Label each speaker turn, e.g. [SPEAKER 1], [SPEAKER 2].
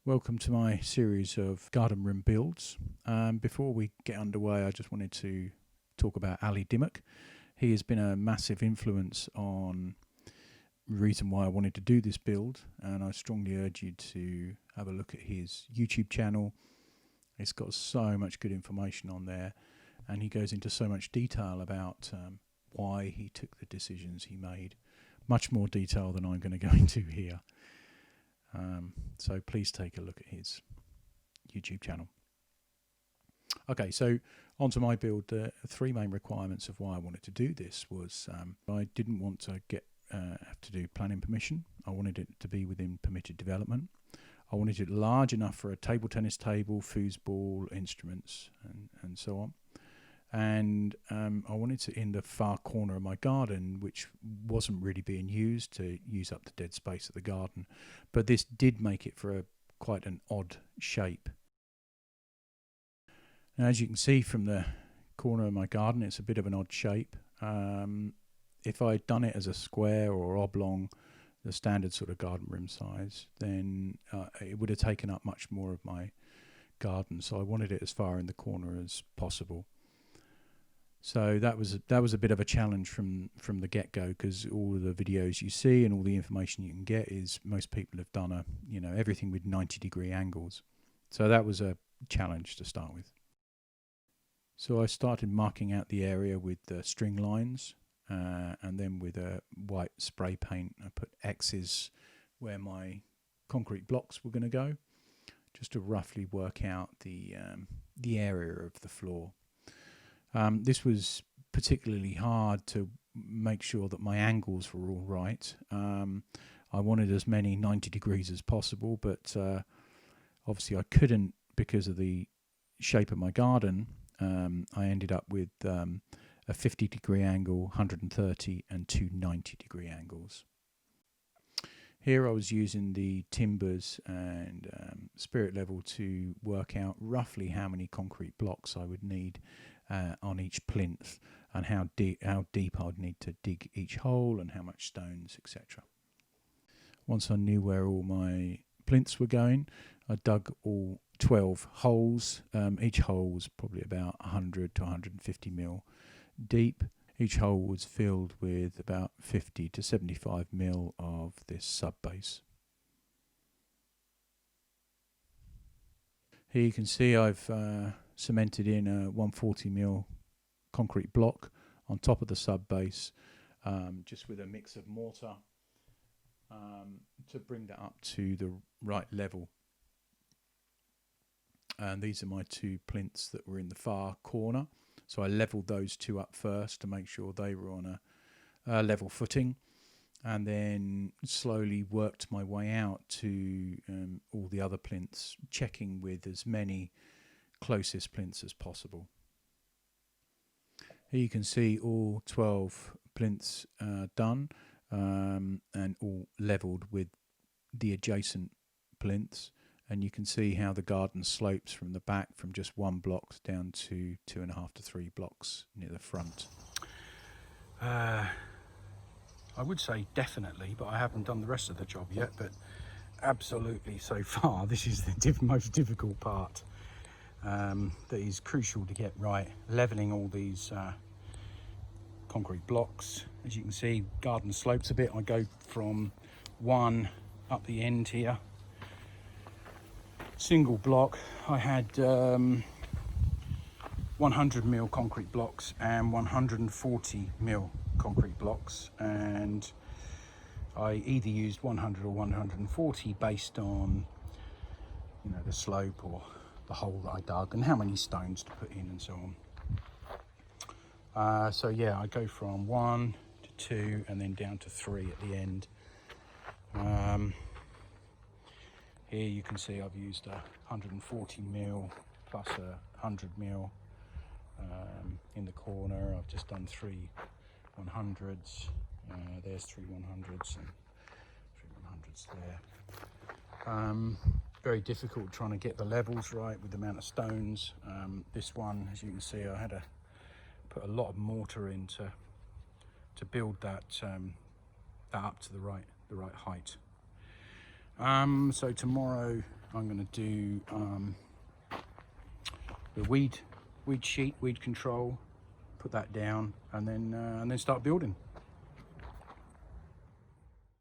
[SPEAKER 1] Welcome to my series of garden room builds. Before we get underway, I just wanted to talk about Dymock. He has been a massive influence on the reason why I wanted to do this build, and I strongly urge you to have a look at his YouTube channel. It's got so much good information on there, and he goes into so much detail about why he took the decisions he made. Much more detail than I'm going to go into here. So please take a look at his YouTube channel. Okay, so onto my build. Three main requirements of why I wanted to do this was I didn't want to have to do planning permission. I wanted it to be within permitted development. I wanted it large enough for a table tennis table, foosball, instruments, and so on. And I wanted it in the far corner of my garden, which wasn't really being used, to use up the dead space of the garden. But this did make it for quite an odd shape. Now, as you can see from the corner of my garden, it's a bit of an odd shape. If I'd done it as a square or oblong, the standard sort of garden room size, then it would have taken up much more of my garden. So I wanted it as far in the corner as possible. So that was a bit of a challenge from the get-go, because all of the videos you see and all the information you can get is most people have done everything with 90-degree angles. So that was a challenge to start with. So I started marking out the area with the string lines, and then with a white spray paint I put X's where my concrete blocks were going to go, just to roughly work out the area of the floor. This was particularly hard to make sure that my angles were all right. I wanted as many 90 degrees as possible, but obviously I couldn't because of the shape of my garden. I ended up with a 50-degree angle, 130 and two 90-degree angles. Here I was using the timbers and spirit level to work out roughly how many concrete blocks I would need on each plinth, and how deep I'd need to dig each hole, and how much stones, etc. Once I knew where all my plinths were going, I dug all 12 holes. Each hole was probably about 100 to 150 mil deep. Each hole was filled with about 50 to 75 mil of this sub base. Here you can see I've cemented in a 140 mil concrete block on top of the sub base, just with a mix of mortar to bring that up to the right level. And these are my two plinths that were in the far corner, so I leveled those two up first to make sure they were on a level footing, and then slowly worked my way out to all the other plinths, checking with as many closest plinths as possible. Here you can see all 12 plinths done, and all leveled with the adjacent plinths, and you can see how the garden slopes from the back from just one block down to 2.5 to 3 blocks near the front.
[SPEAKER 2] I would say definitely, but I haven't done the rest of the job yet, but absolutely so far this is the most difficult part. That is crucial to get right, leveling all these concrete blocks. As you can see, garden slopes a bit. I go from one up the end here, single block. I had 100 mil concrete blocks and 140 mil concrete blocks, and I either used 100 or 140 based on the slope or the hole that I dug and how many stones to put in and so on. So yeah, I go from 1 to 2 and then down to 3 at the end. Here you can see I've used 140 mil plus 100 mil in the corner. I've just done 3 100s. There's 3 100s and 3 100s there. Very difficult trying to get the levels right with the amount of stones. This one, as you can see, I had to put a lot of mortar in to build that up to the right height. So tomorrow I'm going to do the weed sheet, weed control, put that down, and then start building.